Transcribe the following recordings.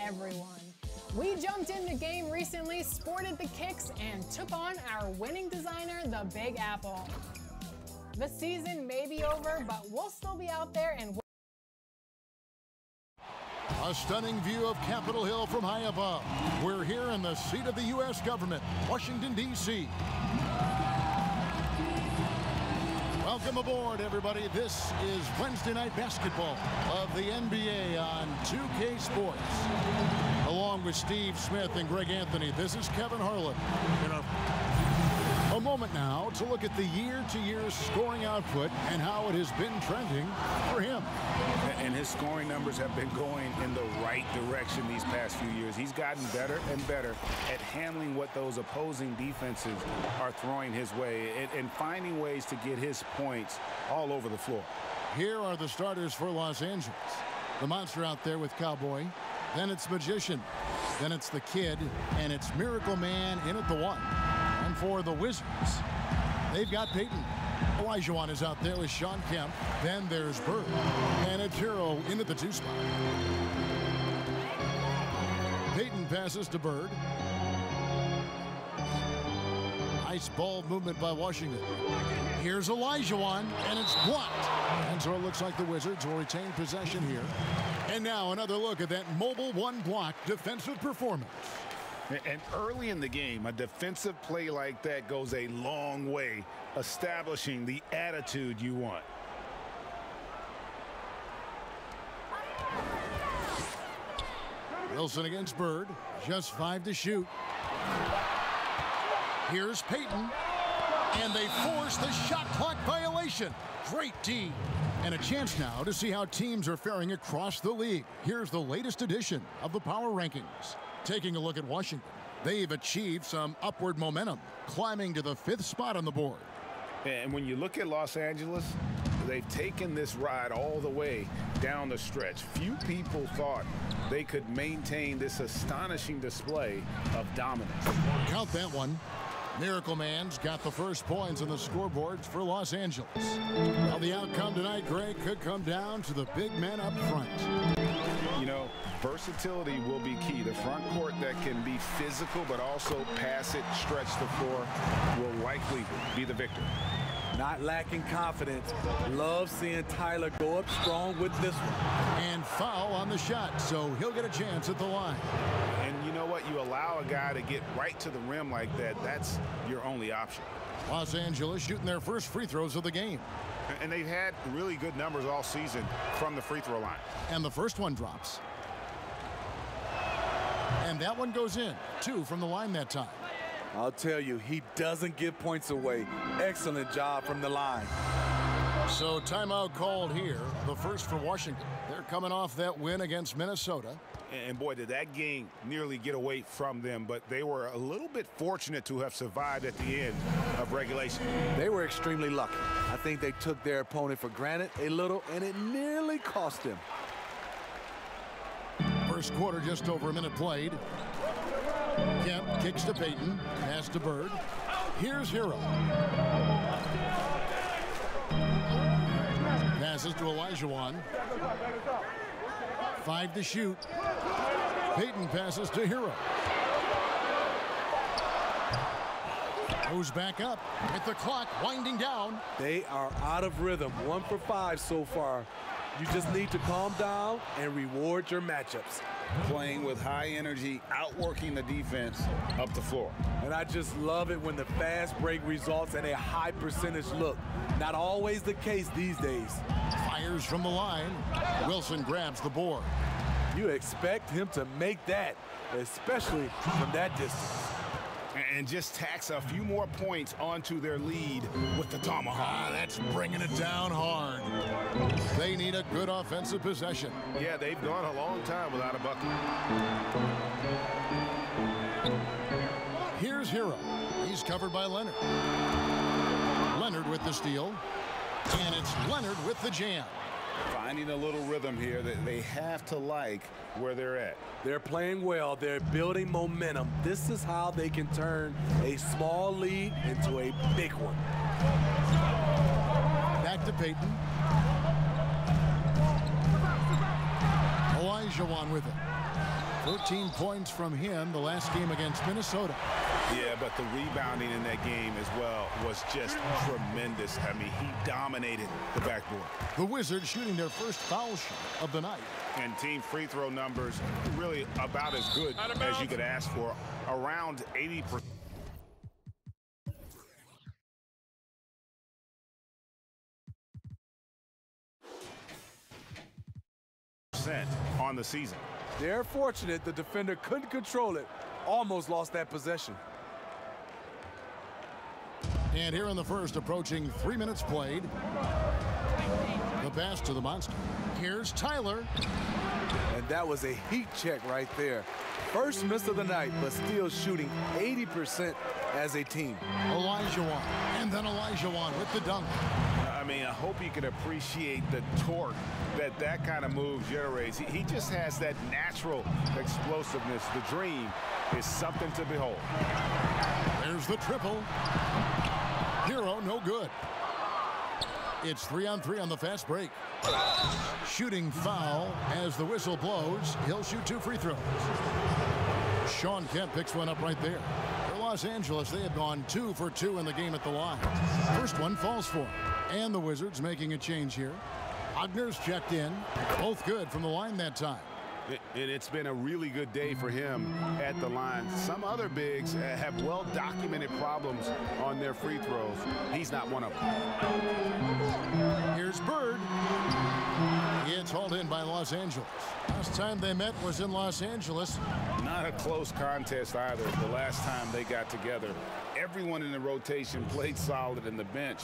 everyone. We jumped in the game recently, sported the kicks, and took on our winning designer, the Big Apple. The season may be over, but we'll still be out there and a stunning view of Capitol Hill from high above. We're here in the seat of the U.S. government, Washington, D.C. Welcome aboard, everybody. This is Wednesday Night Basketball of the NBA on 2K Sports. Along with Steve Smith and Greg Anthony, this is Kevin Harlan. A moment now to look at the year-to-year scoring output and how it has been trending for him. And his scoring numbers have been going in the right direction these past few years. He's gotten better and better at handling what those opposing defenses are throwing his way and finding ways to get his points all over the floor. Here are the starters for Los Angeles. The monster out there with Cowboy. Then it's Magician. Then it's the Kid. And it's Miracle Man in at the 1. And for the Wizards, they've got Peyton. Olajuwon is out there with Sean Kemp. Then there's Bird. And it's Hero into the 2 spot. Peyton passes to Bird. Nice ball movement by Washington. Here's Olajuwon, and it's blocked. And so it looks like the Wizards will retain possession here. And now another look at that mobile one-block defensive performance. And early in the game, a defensive play like that goes a long way, establishing the attitude you want. Wilson against Bird. Just 5 to shoot. Here's Peyton. And they force the shot clock violation. Great D. And a chance now to see how teams are faring across the league. Here's the latest edition of the Power Rankings. Taking a look at Washington, they've achieved some upward momentum, climbing to the 5th spot on the board. And when you look at Los Angeles, they've taken this ride all the way down the stretch. Few people thought they could maintain this astonishing display of dominance. Count that one. Miracle Man's got the first points on the scoreboards for Los Angeles. Well, the outcome tonight, Greg, could come down to the big men up front. You know, versatility will be key. The front court that can be physical but also pass it, stretch the floor will likely be the victor. Not lacking confidence. Love seeing Tyler go up strong with this one. And foul on the shot, so he'll get a chance at the line. And you know what? You allow a guy to get right to the rim like that, that's your only option. Los Angeles shooting their first free throws of the game. And they've had really good numbers all season from the free throw line. And the first one drops. And that one goes in. 2 from the line that time. I'll tell you, he doesn't give points away. Excellent job from the line. So timeout called here, the first for Washington. They're coming off that win against Minnesota. And boy, did that game nearly get away from them, but they were a little bit fortunate to have survived at the end of regulation. They were extremely lucky. I think they took their opponent for granted a little, and it nearly cost them. First quarter, just over a minute played. Kemp kicks to Peyton, pass to Bird. Here's Hero. Passes to Olajuwon. 5 to shoot. Peyton passes to Hero. Goes back up with the clock winding down. They are out of rhythm. 1 for 5 so far. You just need to calm down and reward your matchups. Playing with high energy, outworking the defense up the floor. And I just love it when the fast break results in a high percentage look. Not always the case these days. Fires from the line. Wilson grabs the board. You expect him to make that, especially from that distance. And just tacks a few more points onto their lead with the tomahawk. That's bringing it down hard. They need a good offensive possession. Yeah, they've gone a long time without a bucket. Here's Hero. He's covered by Leonard. Leonard with the steal. And it's Leonard with the jam. Finding a little rhythm here that they have to like where they're at. They're playing well. They're building momentum. This is how they can turn a small lead into a big one. Back to Peyton. Olajuwon with it. 13 points from him the last game against Minnesota. Yeah, but the rebounding in that game as well was just tremendous. I mean, he dominated the backboard. The Wizards shooting their first foul shot of the night. And team free throw numbers really about as good as you could ask for, around 80%. On the season. They're fortunate the defender couldn't control it. Almost lost that possession. And here in the first, approaching 3 minutes played. The pass to the monster. Here's Tyler. And that was a heat check right there. First miss of the night, but still shooting 80% as a team. Olajuwon. And then Olajuwon with the dunk. I mean, I hope you can appreciate the torque that kind of move generates. He just has that natural explosiveness. The dream is something to behold. There's the triple. Hero, no good. It's 3-on-3 on the fast break. Shooting foul as the whistle blows. He'll shoot 2 free throws. Shawn Kemp picks one up right there. For Los Angeles, they had gone 2 for 2 in the game at the line. First one falls for him. And the Wizards making a change here. Wagner's checked in. Both good from the line that time. And it's been a really good day for him at the line. Some other bigs have well-documented problems on their free throws. He's not one of them. Here's Bird. It's hauled in by Los Angeles. Last time they met was in Los Angeles. Not a close contest either the last time they got together. Everyone in the rotation played solid, and the bench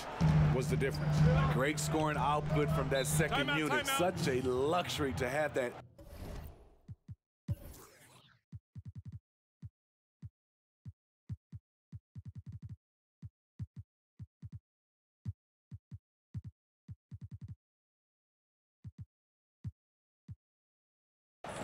was the difference. Great scoring output from that second unit. Such a luxury to have that.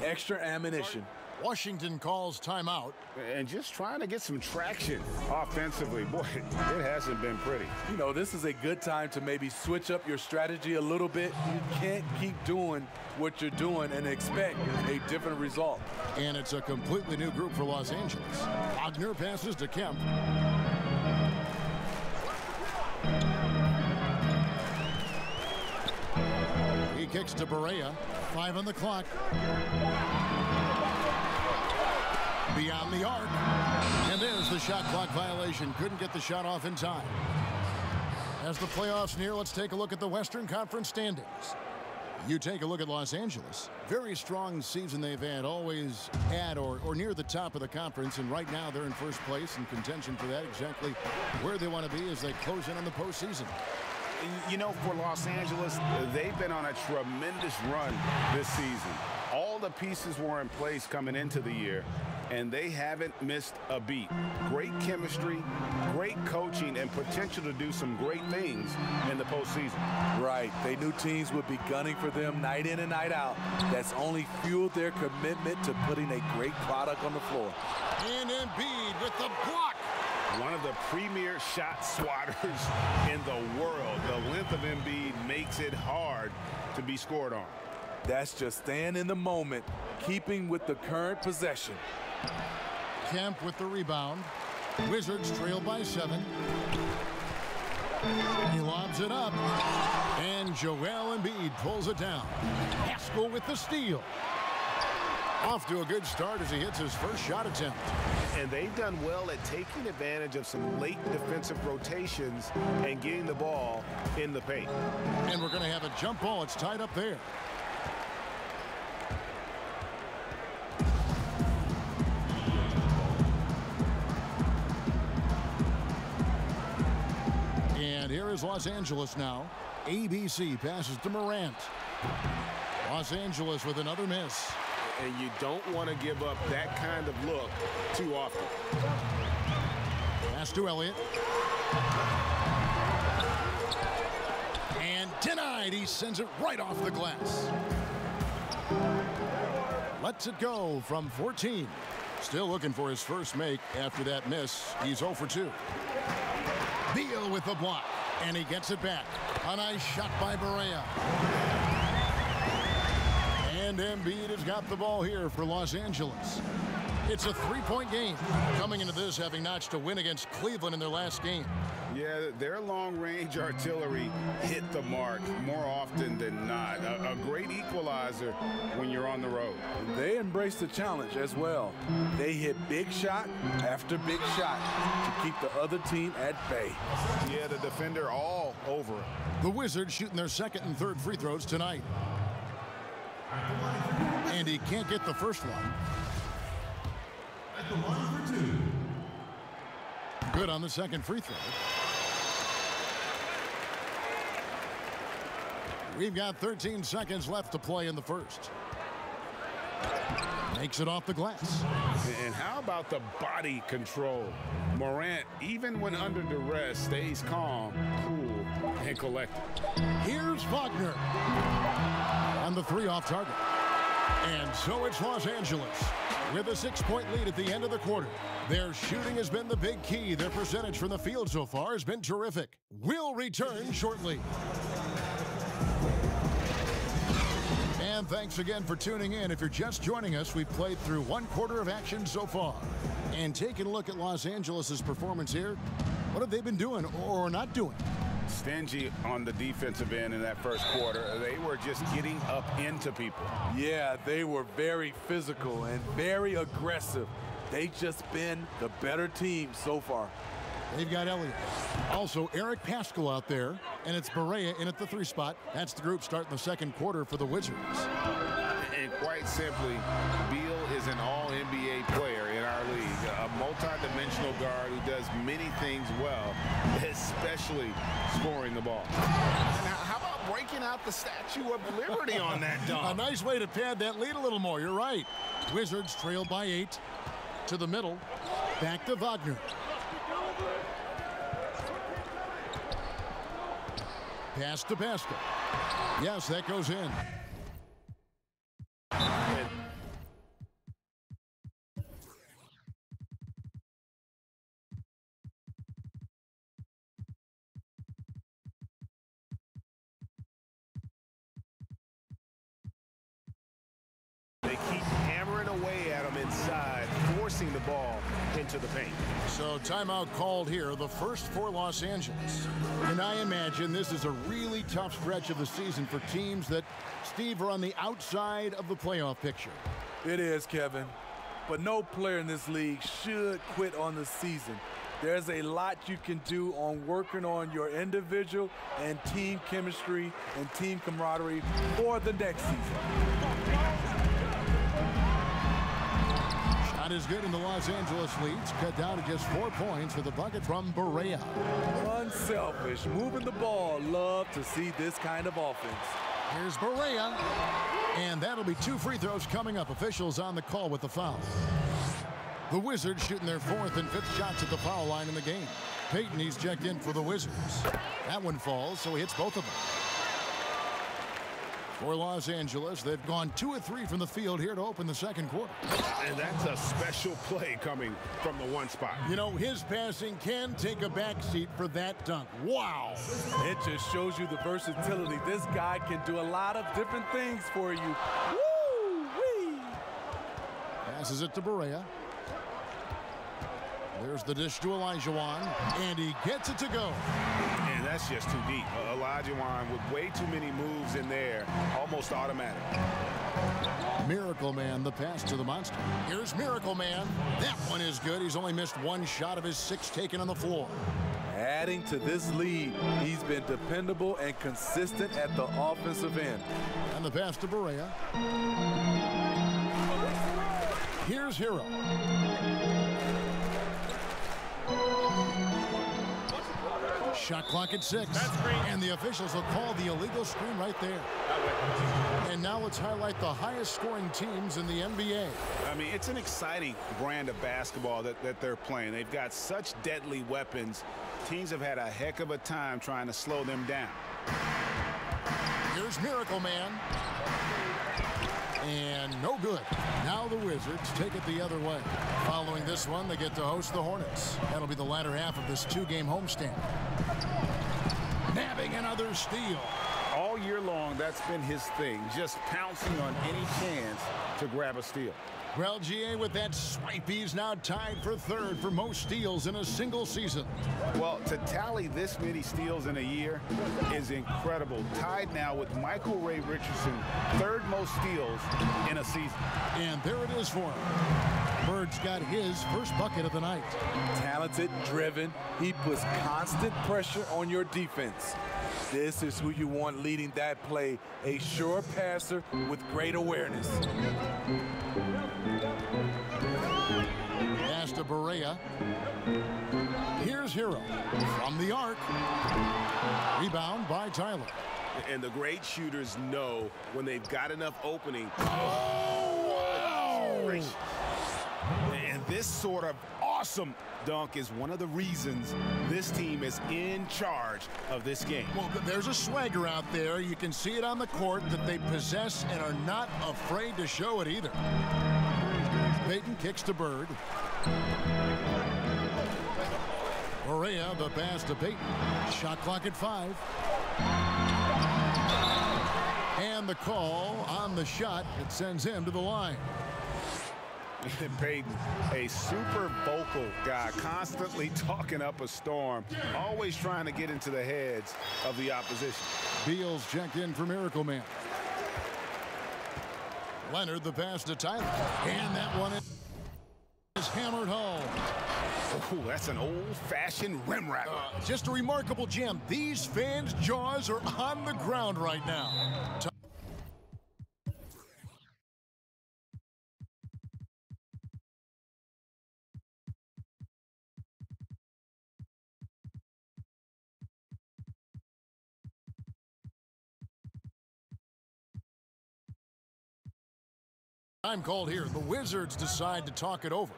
Extra ammunition. Washington calls timeout. And just trying to get some traction offensively. Boy, it hasn't been pretty. You know, this is a good time to maybe switch up your strategy a little bit. You can't keep doing what you're doing and expect a different result. And it's a completely new group for Los Angeles. Wagner passes to Kemp. He kicks to Barea. 5 on the clock. Beyond the arc. And there's the shot clock violation. Couldn't get the shot off in time. As the playoffs near, let's take a look at the Western Conference standings. You take a look at Los Angeles. Very strong season they've had, always at or near the top of the conference, and right now they're in first place in contention for that, exactly where they want to be as they close in on the postseason. You know, for Los Angeles, they've been on a tremendous run this season. All the pieces were in place coming into the year, and they haven't missed a beat. Great chemistry, great coaching, and potential to do some great things in the postseason. Right. They knew teams would be gunning for them night in and night out. That's only fueled their commitment to putting a great product on the floor. And Embiid with the block. One of the premier shot swatters in the world. The length of Embiid makes it hard to be scored on. That's just staying in the moment, keeping with the current possession. Kemp with the rebound. Wizards trail by 7. He lobs it up. And Joel Embiid pulls it down. Haskell with the steal. Off to a good start as he hits his first shot attempt. And they've done well at taking advantage of some late defensive rotations and getting the ball in the paint. And we're going to have a jump ball. It's tied up there. And here is Los Angeles now. ABC passes to Morant. Los Angeles with another miss. And you don't want to give up that kind of look too often. Pass to Elliott. And denied. He sends it right off the glass. Lets it go from 14. Still looking for his first make after that miss. He's 0 for 2. Beal with the block. And he gets it back. A nice shot by Barea. And Embiid has got the ball here for Los Angeles. It's a three-point game. Coming into this, having notched a win against Cleveland in their last game. Yeah, their long-range artillery hit the mark more often than not. A great equalizer when you're on the road. They embrace the challenge as well. They hit big shot after big shot to keep the other team at bay. Yeah, the defender all over it. The Wizards shooting their second and third free throws tonight. And he can't get the first one. Good on the second free throw. We've got 13 seconds left to play in the first. Makes it off the glass. And how about the body control? Morant, even when under duress, stays calm, cool, and collected. Here's Wagner. On the three off target. And so it's Los Angeles with a 6-point lead at the end of the quarter. Their shooting has been the big key. Their percentage from the field so far has been terrific. We'll return shortly. And thanks again for tuning in. If you're just joining us, we've played through one quarter of action so far. And taking a look at Los Angeles' performance here, what have they been doing or not doing? Stingy on the defensive end in that first quarter. They were just getting up into people. Yeah, they were very physical and very aggressive. They've just been the better team so far. They've got Elliott. Also, Eric Paschall out there, and it's Barea in at the 3 spot. That's the group starting the second quarter for the Wizards. And quite simply, Beal is an all-NBA player in our league, a multi-dimensional guard who does many things well, especially scoring the ball. Now, how about breaking out the Statue of Liberty on that dunk? A nice way to pad that lead a little more. You're right. Wizards trail by 8. To the middle. Back to Wagner. Pass to Paschall. Yes, that goes in. They keep hammering away at him inside, forcing the ball into the paint. So timeout called here, the first for Los Angeles. And I imagine this is a really tough stretch of the season for teams that, Steve, are on the outside of the playoff picture. It is, Kevin. But no player in this league should quit on the season. There's a lot you can do on working on your individual and team chemistry and team camaraderie for the next season. Shot is good, and the Los Angeles leads cut down to just 4 points with a bucket from Barea. Unselfish, moving the ball. Love to see this kind of offense. Here's Barea, and that'll be 2 free throws coming up. Officials on the call with the foul. The Wizards shooting their 4th and 5th shots at the foul line in the game. Payton, he's checked in for the Wizards. That one falls, so he hits both of them. For Los Angeles, they've gone 2 of 3 from the field here to open the second quarter. And that's a special play coming from the 1 spot. You know, his passing can take a backseat for that dunk. Wow. It just shows you the versatility. This guy can do a lot of different things for you. Woo-wee! Passes it to Barea. There's the dish to Olajuwon, and he gets it to go. And that's just too deep. Olajuwon with way too many moves in there, almost automatic. Miracle Man, the pass to the monster. Here's Miracle Man. That one is good. He's only missed 1 shot of his 6 taken on the floor. Adding to this lead, he's been dependable and consistent at the offensive end. And the pass to Barea. Here's Hero. Shot clock at 6. And the officials will call the illegal screen right there. And now let's highlight the highest scoring teams in the NBA. I mean, it's an exciting brand of basketball that they're playing. They've got such deadly weapons. Teams have had a heck of a time trying to slow them down. Here's Miracle Man. And no good. Now the Wizards take it the other way. Following this one, they get to host the Hornets. That'll be the latter half of this 2-game homestand. Nabbing another steal. All year long, that's been his thing, just pouncing on any chance to grab a steal. Well, GA, with that swipe, he's now tied for third for most steals in a single season. Well, to tally this many steals in a year is incredible. Tied now with Michael Ray Richardson, third most steals in a season. And there it is for him. Bird's got his first bucket of the night. Talented, driven. He puts constant pressure on your defense. This is who you want leading that play, a sure passer with great awareness. Pass to Barea. Here's Hero from the arc. Rebound by Tyler. And the great shooters know when they've got enough opening. Oh! And this sort of awesome dunk is one of the reasons this team is in charge of this game. Well, there's a swagger out there. You can see it on the court that they possess and are not afraid to show it either. Payton kicks to Bird. Barea, the pass to Payton. Shot clock at 5. And the call on the shot that sends him to the line. Payton, a super vocal guy, constantly talking up a storm, always trying to get into the heads of the opposition. Beal's checked in for Miracle Man. Leonard, the pass to Tyler. And that one is hammered home. Ooh, that's an old-fashioned rim wrapper. Just a remarkable gem. These fans' jaws are on the ground right now. Time called here. The Wizards decide to talk it over.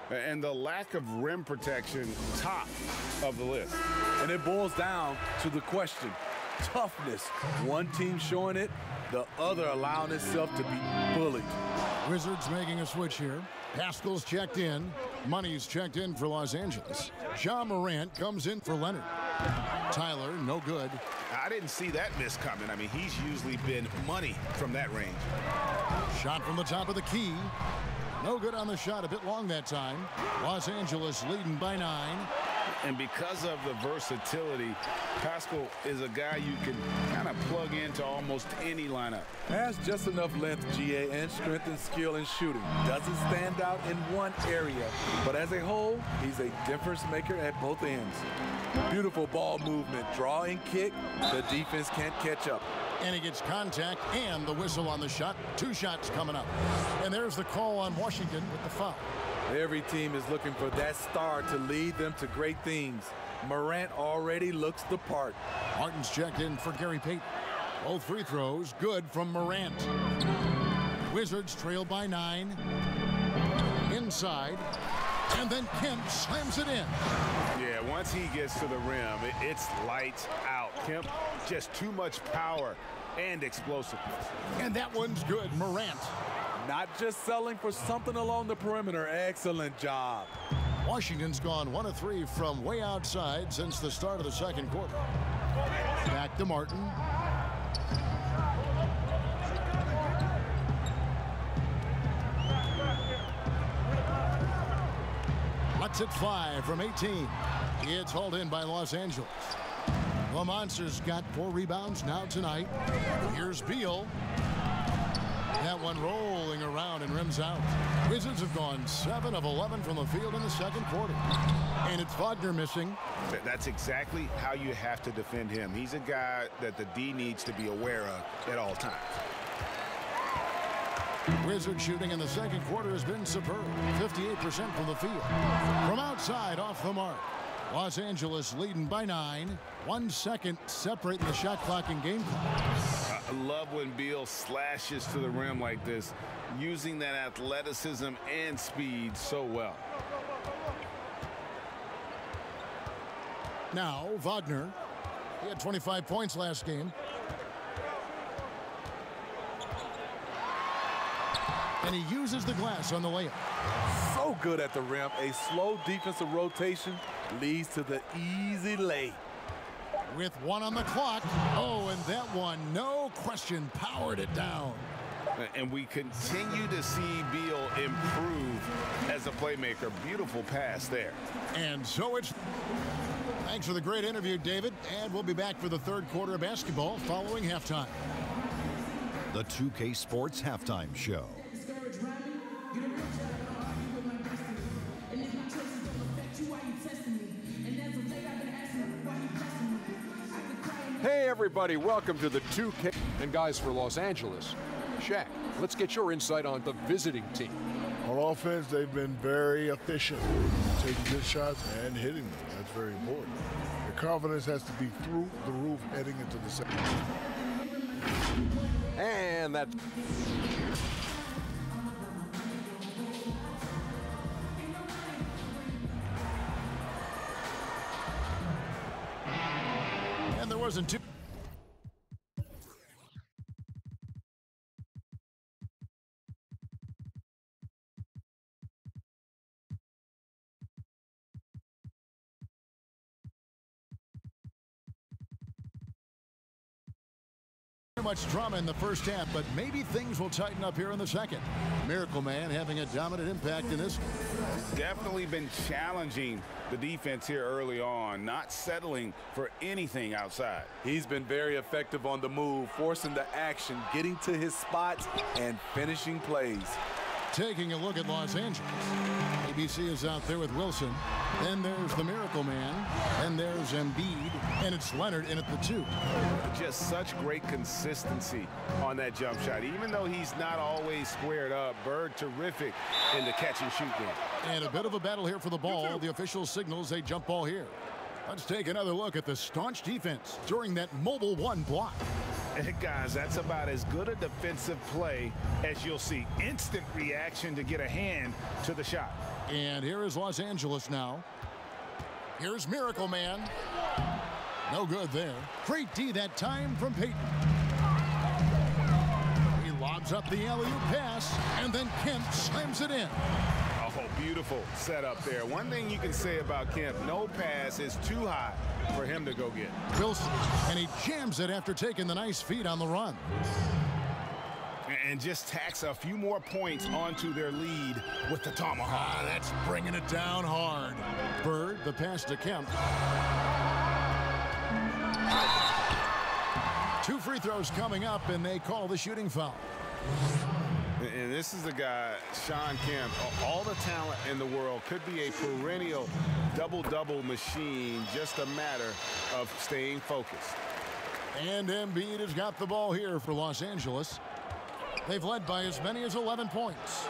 And the lack of rim protection, top of the list. And it boils down to the question, toughness. One team showing it, the other allowing itself to be bullied. Wizards making a switch here. Pascal's checked in. Money's checked in for Los Angeles. Ja Morant comes in for Leonard. Tyler, no good. I didn't see that miss coming. I mean, he's usually been money from that range. Shot from the top of the key. No good on the shot, a bit long that time. Los Angeles leading by 9. And because of the versatility, Pascal is a guy you can kind of plug into almost any lineup. Has just enough length, GA, and strength and skill in shooting. Doesn't stand out in one area, but as a whole, he's a difference maker at both ends. Beautiful ball movement, draw and kick. The defense can't catch up. And he gets contact and the whistle on the shot. 2 shots coming up. And there's the call on Washington with the foul. Every team is looking for that star to lead them to great things. Morant already looks the part. Martin's checked in for Gary Payton. Both free throws good from Morant. Wizards trail by 9. Inside. And then Kemp slams it in. Yeah, once he gets to the rim, it's lights out. Kemp, just too much power and explosiveness. And that one's good. Morant. Not just selling for something along the perimeter. Excellent job. Washington's gone 1 of 3 from way outside since the start of the second quarter. Back to Martin. Lets it fly from 18. It's hauled in by Los Angeles. The Monsters got 4 rebounds now tonight. Here's Beal. That one rolling around and rims out. Wizards have gone 7 of 11 from the field in the second quarter. And it's Wagner missing. That's exactly how you have to defend him. He's a guy that the D needs to be aware of at all times. Wizard shooting in the second quarter has been superb. 58% from the field. From outside, off the mark. Los Angeles leading by 9. 1 second separating the shot clock and game clock. I love when Beal slashes to the rim like this, using that athleticism and speed so well. Now, Wagner. He had 25 points last game. And he uses the glass on the layup. So good at the rim. A slow defensive rotation leads to the easy lay. with 1 on the clock. Oh, and that one, no question, powered it down. And we continue to see Beal improve as a playmaker. Beautiful pass there. And so it's... Thanks for the great interview, David. And we'll be back for the third quarter of basketball following halftime. The 2K Sports Halftime Show. Hey everybody, welcome to the 2K. And guys, for Los Angeles, Shaq, let's get your insight on the visiting team. On offense, they've been very efficient, taking good shots and hitting them. That's very important. The confidence has to be through the roof heading into the second. And that... And there wasn't too... much drama in the first half, but maybe things will tighten up here in the second. Miracle Man having a dominant impact in this. Definitely been challenging the defense here early on, not settling for anything outside. He's been very effective on the move, forcing the action, getting to his spots, and finishing plays. Taking a look at Los Angeles. ABC is out there with Wilson. Then there's the Miracle Man. Then there's Embiid. And it's Leonard in at the 2. Just such great consistency on that jump shot. Even though he's not always squared up, Bird terrific in the catch and shoot game. And a bit of a battle here for the ball. The official signals a jump ball here. Let's take another look at the staunch defense during that mobile 1 block. Hey guys, that's about as good a defensive play as you'll see. Instant reaction to get a hand to the shot. And here is Los Angeles now. Here's Miracle Man. No good there. Great D that time from Payton. He lobs up the alley-oop pass, and then Kemp slams it in. Oh, beautiful setup there. One thing you can say about Kemp, no pass is too high for him to go get. Wilson, and he jams it after taking the nice feed on the run. And just tacks a few more points onto their lead with the tomahawk. That's bringing it down hard. Bird, the pass to Kemp. 2 free throws coming up, and they call the shooting foul. And this is the guy, Shawn Kemp, all the talent in the world, could be a perennial double-double machine, just a matter of staying focused. And Embiid has got the ball here for Los Angeles. They've led by as many as 11 points.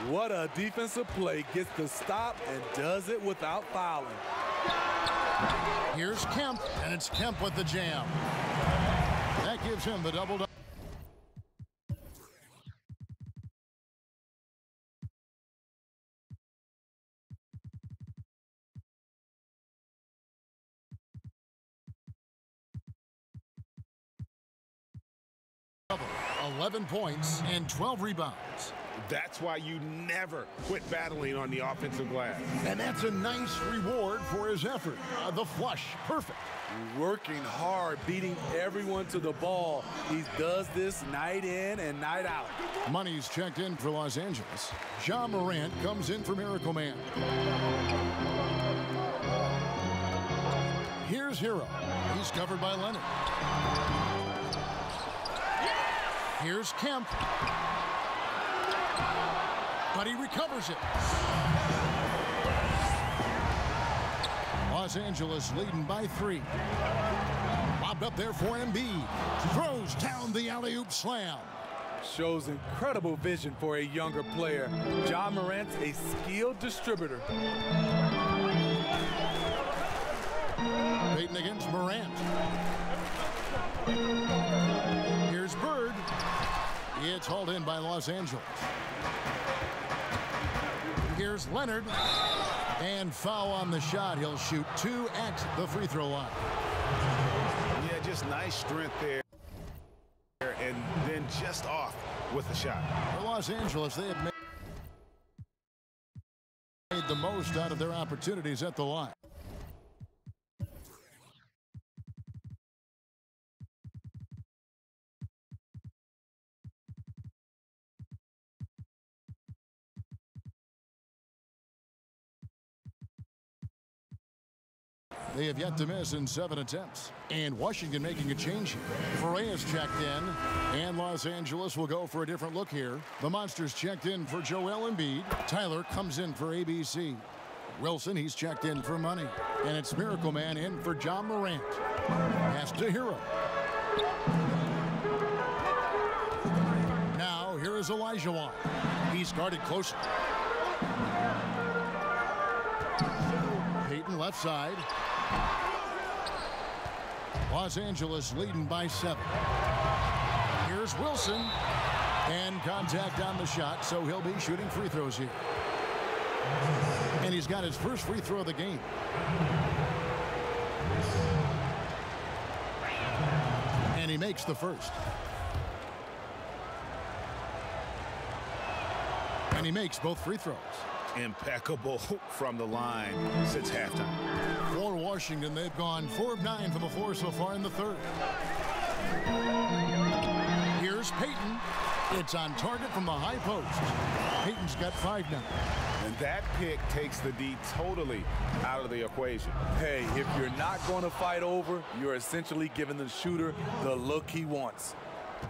What a defensive play. Gets the stop and does it without fouling. Here's Kemp, and it's Kemp with the jam. That gives him the double-double. double. 11 points and 12 rebounds. That's why you never quit battling on the offensive glass. And that's a nice reward for his effort. The flush, perfect. Working hard, beating everyone to the ball. He does this night in and night out. Money's checked in for Los Angeles. Ja Morant comes in for Miracle Man. Here's Hero. He's covered by Leonard. Here's Kemp. But he recovers it. Los Angeles leading by 3. Lobbed up there for Embiid. Throws down the alley-oop slam. Shows incredible vision for a younger player. Ja Morant's a skilled distributor. Payton against Morant. Here's Bird. It's hauled in by Los Angeles. Here's Leonard. And foul on the shot. He'll shoot 2 at the free throw line. Yeah, just nice strength there. And then just off with the shot. For Los Angeles, they have made the most out of their opportunities at the line. They have yet to miss in 7 attempts. And Washington making a change here. Correa's checked in, and Los Angeles will go for a different look here. The Monsters checked in for Joel Embiid. Tyler comes in for ABC. Wilson, he's checked in for Money. And it's Miracle Man in for John Morant. Pass to Hero. Now, here is Olajuwon. He's guarded closely. Payton left side. Los Angeles leading by 7. Here's Wilson. And contact on the shot, so he'll be shooting free throws here. And he's got his first free throw of the game. And he makes the first. And he makes both free throws. Impeccable from the line since halftime. For Washington, they've gone 4 of 9 from the floor so far in the third. Here's Payton. It's on target from the high post. Payton's got 5 now. And that pick takes the D totally out of the equation. Hey, if you're not going to fight over, you're essentially giving the shooter the look he wants.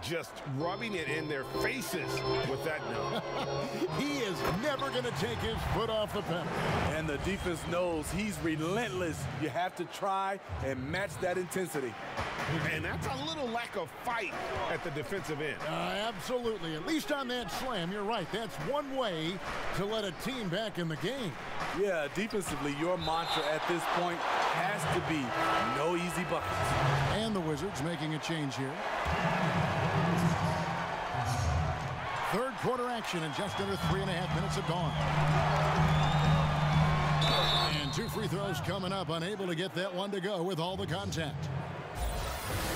Just rubbing it in their faces with that no. He is never going to take his foot off the pedal. And the defense knows he's relentless. You have to try and match that intensity. And that's a little lack of fight at the defensive end. Absolutely. At least on that slam, you're right. That's one way to let a team back in the game. Yeah, defensively, your mantra at this point has to be no easy buckets. And the Wizards making a change here. Third quarter action in just under 3.5 minutes have gone. And 2 free throws coming up, unable to get that one to go with all the contact.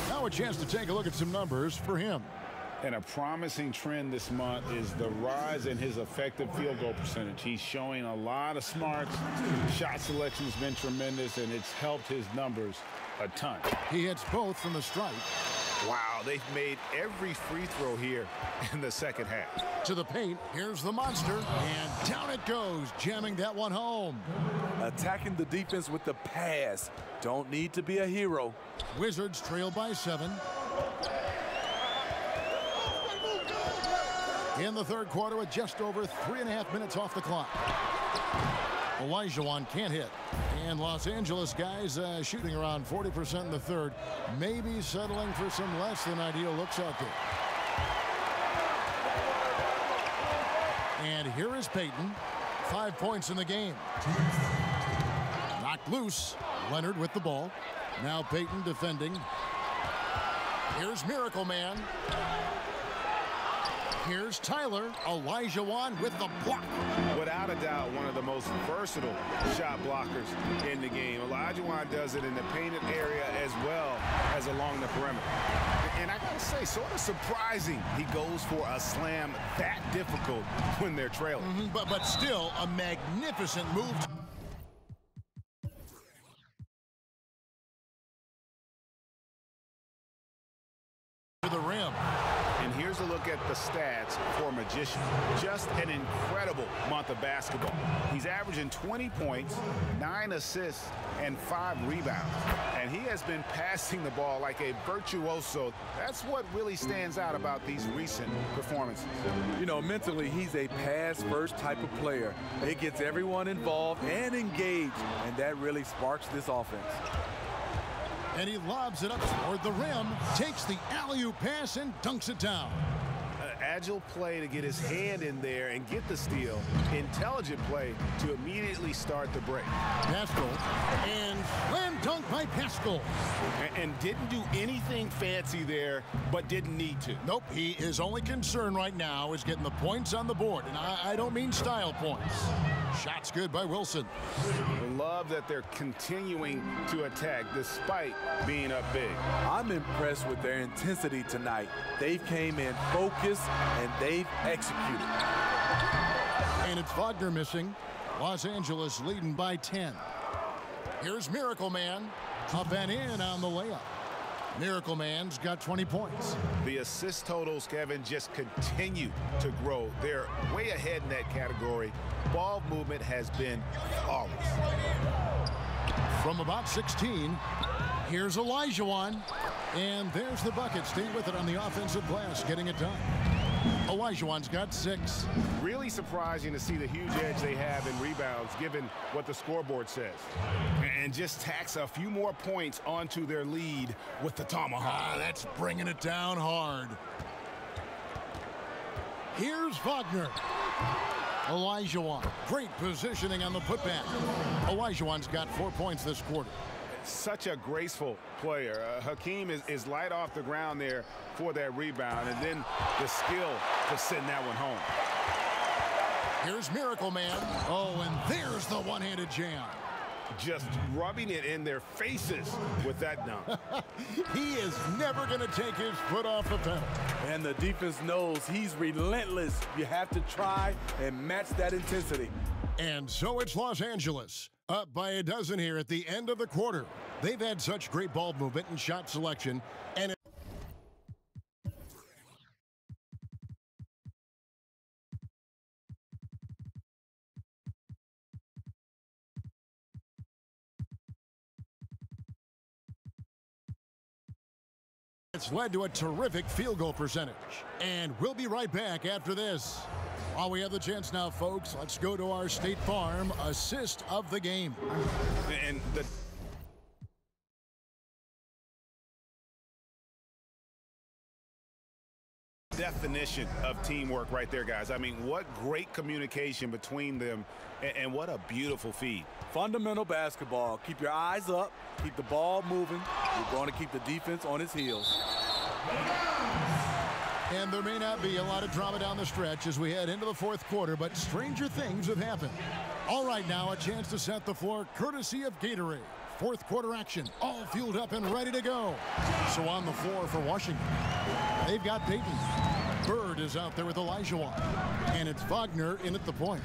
Now a chance to take a look at some numbers for him. And a promising trend this month is the rise in his effective field goal percentage. He's showing a lot of smarts. Shot selection has been tremendous, and it's helped his numbers a ton. He hits both from the stripe. Wow, they've made every free throw here in the second half. To the paint, here's the monster, and down it goes, jamming that one home. Attacking the defense with the pass. Don't need to be a hero. Wizards trail by 7. In the third quarter with just over 3.5 minutes off the clock. Olajuwon can't hit. And Los Angeles guys shooting around 40% in the third. Maybe settling for some less than ideal looks out there. And here is Payton. 5 points in the game. Knocked loose. Leonard with the ball. Now Payton defending. Here's Miracle Man. Here's Tyler. Olajuwon with the block. Without a doubt, one of the most versatile shot blockers in the game. Olajuwon does it in the painted area as well as along the perimeter. And I gotta say, sort of surprising he goes for a slam that difficult when they're trailing. But still a magnificent move. To the rim. And here's a look at the stats for Magician. Just an incredible month of basketball. He's averaging 20 points, 9 assists, and 5 rebounds. And he has been passing the ball like a virtuoso. That's what really stands out about these recent performances. You know, mentally, he's a pass-first type of player. It gets everyone involved and engaged, and that really sparks this offense. And he lobs it up toward the rim, takes the alley-oop pass and dunks it down. Agile play to get his hand in there and get the steal. Intelligent play to immediately start the break. Pascal, and slam dunk by Pascal. And didn't do anything fancy there, but didn't need to. Nope, his only concern right now is getting the points on the board. And I don't mean style points. Shots good by Wilson. Love that they're continuing to attack despite being up big. I'm impressed with their intensity tonight. They came in focused and they've executed. And it's Wagner missing. Los Angeles leading by 10. Here's Miracle Man. Up and in on the layup. Miracle Man's got 20 points. The assist totals, Kevin, just continue to grow. They're way ahead in that category. Ball movement has been flawless. From about 16, here's Olajuwon. And there's the bucket. Stay with it on the offensive glass, getting it done. Olajuwon's got 6. Really surprising to see the huge edge they have in rebounds, given what the scoreboard says. And just tacks a few more points onto their lead with the tomahawk. That's bringing it down hard. Here's Wagner. Olajuwon. Great positioning on the putback. Olajuwon's got 4 points this quarter. Such a graceful player. Hakeem is light off the ground there for that rebound, and then the skill to send that one home. Here's Miracle Man. Oh, and there's the one-handed jam. Just rubbing it in their faces with that dunk. He is never going to take his foot off the pedal. And the defense knows he's relentless. You have to try and match that intensity. And so it's Los Angeles, up by a dozen here at the end of the quarter. They've had such great ball movement and shot selection, and it's led to a terrific field goal percentage. And we'll be right back after this. While we have the chance now, folks, let's go to our State Farm assist of the game. And the definition of teamwork right there, guys. I mean, what great communication between them, and what a beautiful feed. Fundamental basketball. Keep your eyes up. Keep the ball moving. You're going to keep the defense on its heels. And there may not be a lot of drama down the stretch as we head into the fourth quarter, but stranger things have happened. All right, now a chance to set the floor courtesy of Gatorade. Fourth quarter action, all fueled up and ready to go. So on the floor for Washington, they've got Payton. Bird is out there with Olajuwon. And it's Wagner in at the point.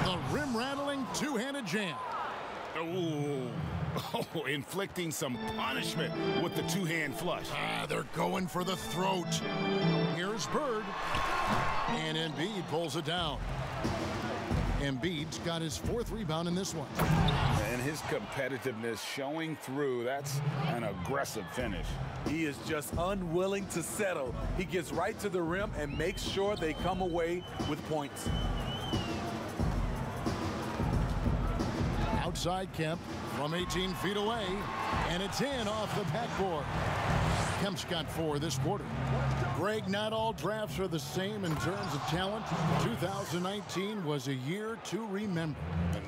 The rim-rattling two-handed jam. Oh, inflicting some punishment with the two-hand flush. They're going for the throat. Here's Bird. And Embiid pulls it down. Embiid's got his 4th rebound in this one. And his competitiveness showing through. That's an aggressive finish. He is just unwilling to settle. He gets right to the rim and makes sure they come away with points. Outside Kemp from 18 feet away, and it's in off the backboard. Kemp's got 4 this quarter. Greg, not all drafts are the same in terms of talent. 2019 was a year to remember.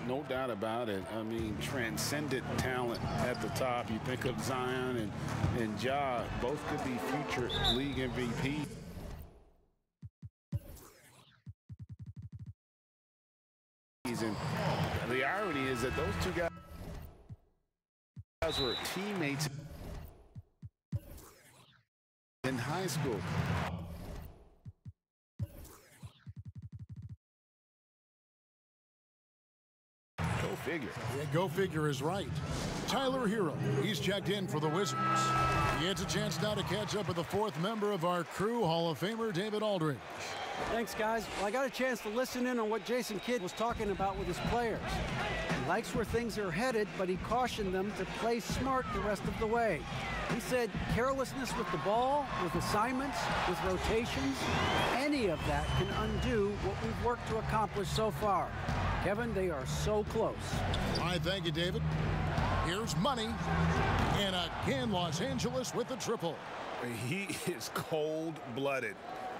No doubt about it. I mean, transcendent talent at the top. You think of Zion and Ja, both could be future league MVP. And the irony is that those two guys were teammates in high school. Go figure. Yeah, go figure is right. Tyler Hero, he's checked in for the Wizards. He gets a chance now to catch up with the 4th member of our crew, Hall of Famer David Aldridge. Thanks, guys. Well, I got a chance to listen in on what Jason Kidd was talking about with his players. He likes where things are headed, but he cautioned them to play smart the rest of the way. He said carelessness with the ball, with assignments, with rotations, any of that can undo what we've worked to accomplish so far. Kevin, they are so close. All right, thank you, David. Here's Money. And again, Los Angeles with the triple. He is cold-blooded.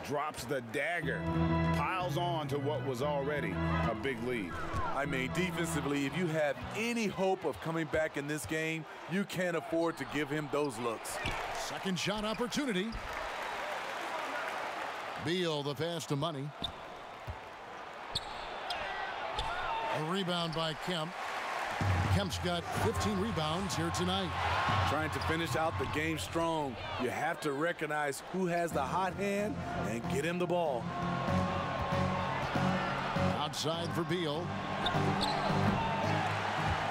Drops the dagger, piles on to what was already a big lead. I mean, defensively, if you have any hope of coming back in this game, you can't afford to give him those looks. Second shot opportunity. Beal, the pass to Money. A rebound by Kemp. Kemp's got 15 rebounds here tonight. Trying to finish out the game strong. You have to recognize who has the hot hand and get him the ball. Outside for Beal.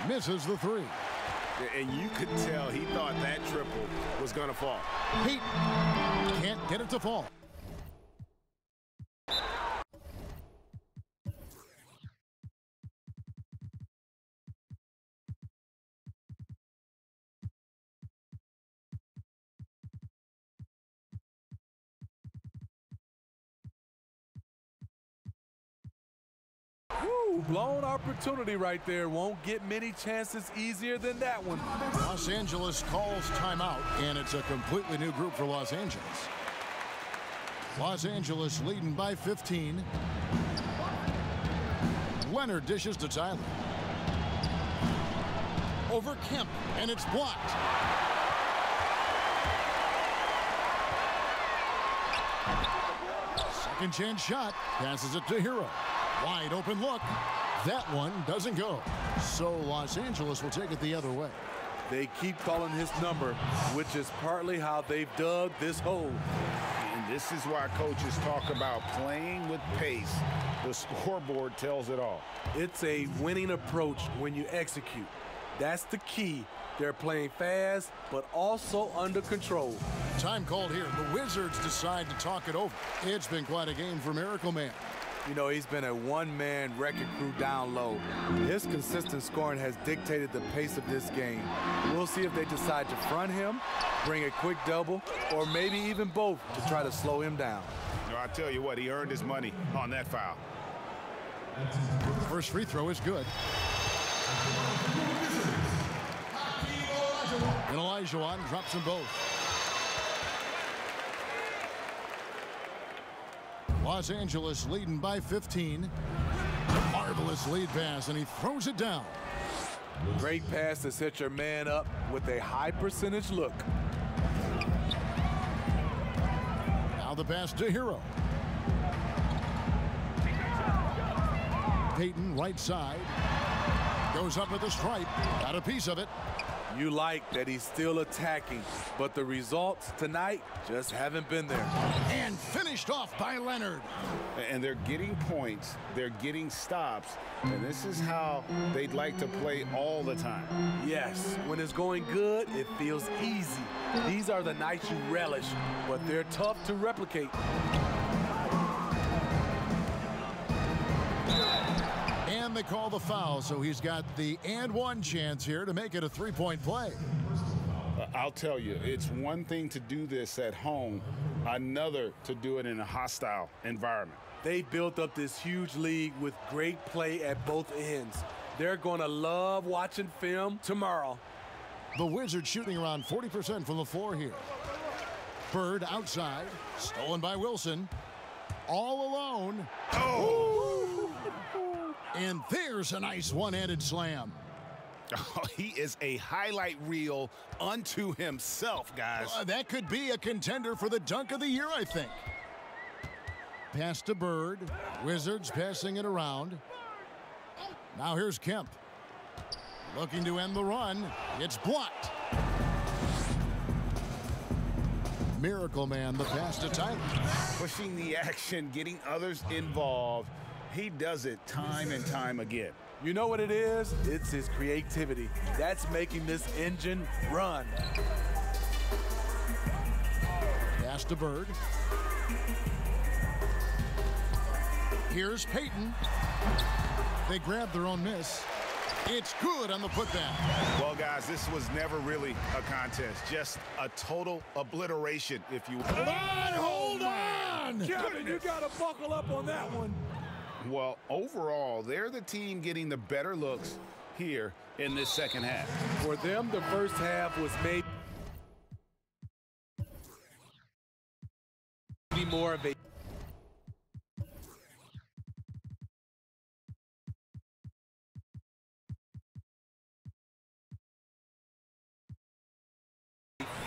Misses the 3. And you could tell he thought that triple was going to fall. Pete can't get it to fall. Woo, blown opportunity right there. Won't get many chances easier than that one. Los Angeles calls timeout, and it's a completely new group for Los Angeles. Los Angeles leading by 15. Leonard dishes to Tyler. Over Kemp, and it's blocked. Second chance shot, passes it to Hero. Wide open look. That one doesn't go. So Los Angeles will take it the other way. They keep calling his number, which is partly how they've dug this hole. And this is why coaches talk about playing with pace. The scoreboard tells it all. It's a winning approach when you execute. That's the key. They're playing fast, but also under control. Time called here. The Wizards decide to talk it over. It's been quite a game for Miracle Man. You know, he's been a one-man wrecking crew down low. His consistent scoring has dictated the pace of this game. We'll see if they decide to front him, bring a quick double, or maybe even both to try to slow him down. No, I tell you what, he earned his money on that foul. First free throw is good. And Olajuwon drops them both. Los Angeles leading by 15. Marvelous lead pass, and he throws it down. Great pass to set your man up with a high percentage look. Now the pass to Hero. Payton right side. Goes up with the stripe. Got a piece of it. You like that he's still attacking, but the results tonight just haven't been there. And finished off by Leonard. And they're getting points, they're getting stops, and this is how they'd like to play all the time. Yes, when it's going good, it feels easy. These are the nights you relish, but they're tough to replicate. And they call the foul, so he's got the and one chance here to make it a three-point play. I'll tell you, it's one thing to do this at home, another to do it in a hostile environment. They built up this huge lead with great play at both ends. They're going to love watching film tomorrow. The Wizards shooting around 40% from the floor here. Bird outside, stolen by Wilson. All alone. Oh! And there's a nice one-handed slam. Oh, he is a highlight reel unto himself, guys. That could be a contender for the dunk of the year, I think. Pass to Bird. Wizards passing it around. Now here's Kemp. Looking to end the run. It's blocked. Miracle Man, the pass to Tyler. Pushing the action, getting others involved. He does it time and time again. You know what it is? It's his creativity. That's making this engine run. Pass to Bird. Here's Payton. They grab their own miss. It's good on the putback. Well, guys, this was never really a contest. Just a total obliteration, if you will. Hold on! Kevin, you got to buckle up on that one. Well, overall, they're the team getting the better looks here in this second half. For them, the first half was maybe more of a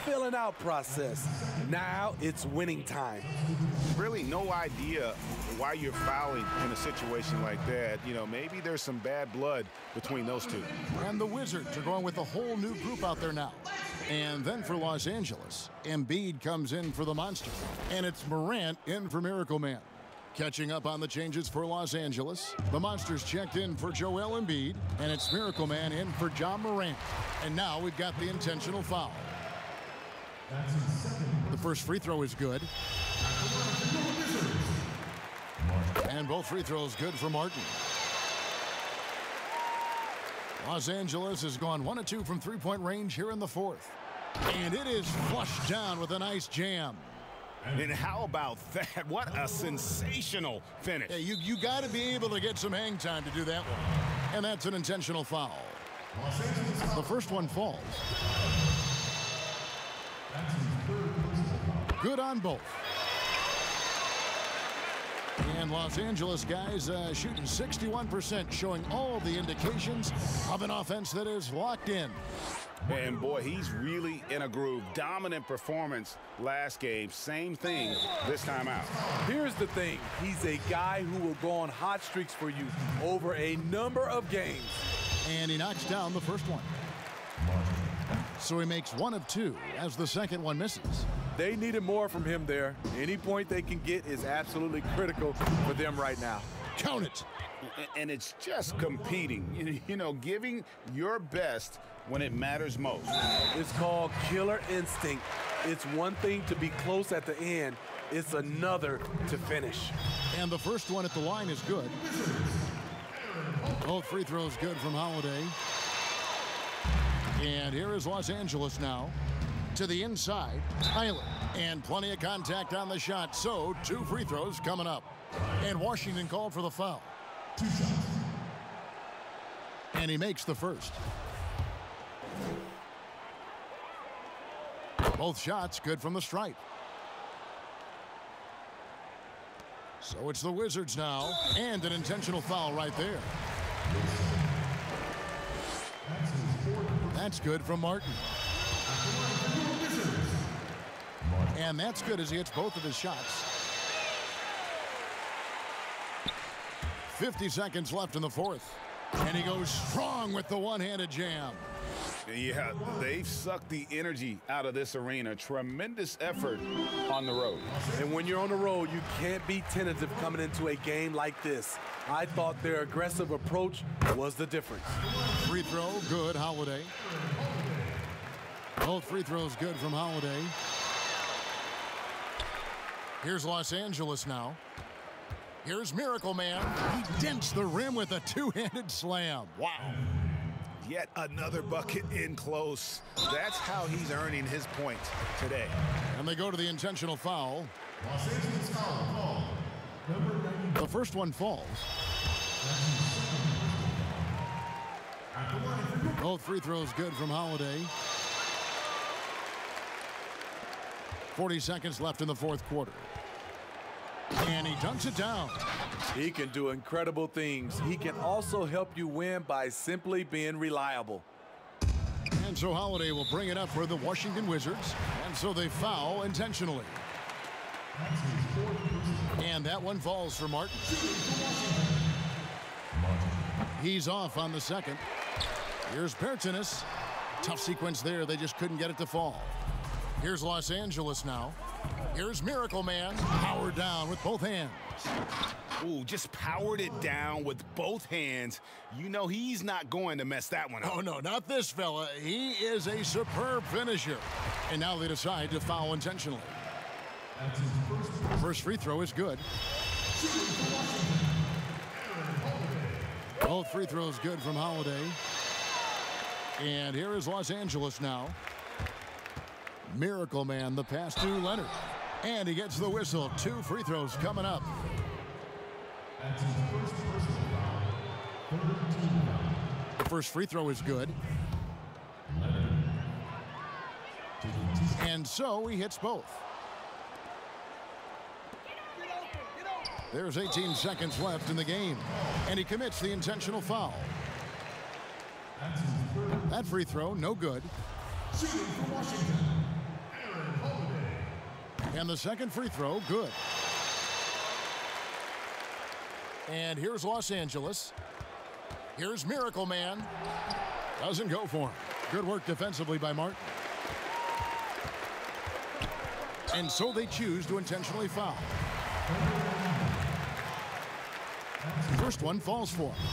filling out process. Now it's winning time. Really no idea why you're fouling in a situation like that. You know, maybe there's some bad blood between those two. And the Wizards are going with a whole new group out there now. And then for Los Angeles, Embiid comes in for the Monster. And it's Morant in for Miracle Man. Catching up on the changes for Los Angeles, the Monsters checked in for Joel Embiid, and it's Miracle Man in for John Morant. And now we've got the intentional foul. The first free throw is good. And both free throws good for Martin. Los Angeles has gone 1 of 2 from three-point range here in the fourth. And it is flushed down with a nice jam. And how about that? What a sensational finish. Yeah, you got to be able to get some hang time to do that one. And that's an intentional foul. The first one falls. Good on both. And Los Angeles guys shooting 61%, showing all the indications of an offense that is locked in. And boy, he's really in a groove. Dominant performance last game. Same thing this time out. Here's the thing. He's a guy who will go on hot streaks for you over a number of games. And he knocks down the first one. So he makes one of two as the second one misses. They needed more from him there. Any point they can get is absolutely critical for them right now. Count it. And it's just competing, you know, giving your best when it matters most. It's called killer instinct. It's one thing to be close at the end. It's another to finish. And the first one at the line is good. Both free throws good from Holiday. And here is Los Angeles now. To the inside, Island, and plenty of contact on the shot, so 2 free throws coming up. And Washington called for the foul. 2 shots. And he makes the first. Both shots good from the stripe. So it's the Wizards now, and an intentional foul right there. That's good from Martin. And that's good as he hits both of his shots. 50 seconds left in the fourth. And he goes strong with the one-handed jam. Yeah, they've sucked the energy out of this arena. Tremendous effort on the road. And when you're on the road, you can't be tentative coming into a game like this. I thought their aggressive approach was the difference. Free throw, good, Holiday. Both free throws good from Holiday. Here's Los Angeles now. Here's Miracle Man. He dents the rim with a two-handed slam. Wow. Yet another bucket in close. That's how he's earning his point today. And they go to the intentional foul. Los Angeles foul call. The first one falls. Both free throws good from Holiday. 40 seconds left in the fourth quarter. And he dunks it down. He can do incredible things. He can also help you win by simply being reliable. And so Holiday will bring it up for the Washington Wizards. And so they foul intentionally. And that one falls for Martin. He's off on the second. Here's Bertanis. Tough sequence there. They just couldn't get it to fall. Here's Los Angeles now. Here's Miracle Man. Powered down with both hands. Ooh, just powered it down with both hands. You know he's not going to mess that one up. Oh, no, not this fella. He is a superb finisher. And now they decide to foul intentionally. First free throw is good. Both free throws good from Holiday. And here is Los Angeles now. Miracle Man, the pass to Leonard. And he gets the whistle. 2 free throws coming up. The first free throw is good. And so he hits both. There's 18 seconds left in the game. And he commits the intentional foul. That free throw, no good. And the second free throw, good. And here's Los Angeles. Here's Miracle Man. Doesn't go for him. Good work defensively by Martin. And so they choose to intentionally foul. First one falls for him.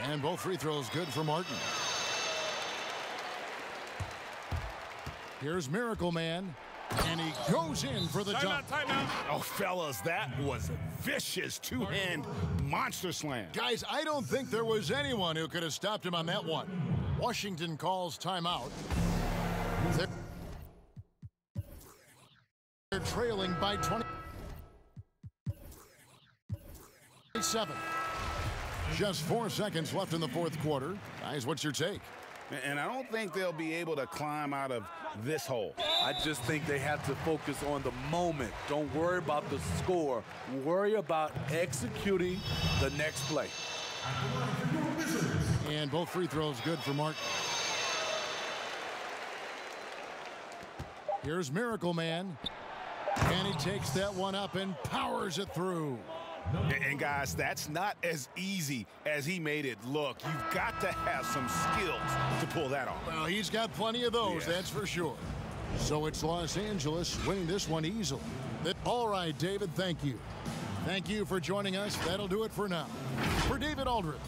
And both free throws good for Martin. Here's Miracle Man. And he goes in for the dunk. Timeout. Oh, fellas, that was a vicious two-hand monster slam. Guys, I don't think there was anyone who could have stopped him on that one. Washington calls timeout. trailing by 27. Just 4 seconds left in the fourth quarter. Guys, what's your take? And I don't think they'll be able to climb out of this hole. I just think they have to focus on the moment. Don't worry about the score. Worry about executing the next play. And both free throws good for Mark. Here's Miracle Man. And he takes that one up and powers it through. And guys, that's not as easy as he made it look. You've got to have some skills to pull that off. Well, he's got plenty of those, that's for sure. So it's Los Angeles winning this one easily. All right, David, thank you. Thank you for joining us. That'll do it for now. For David Aldridge.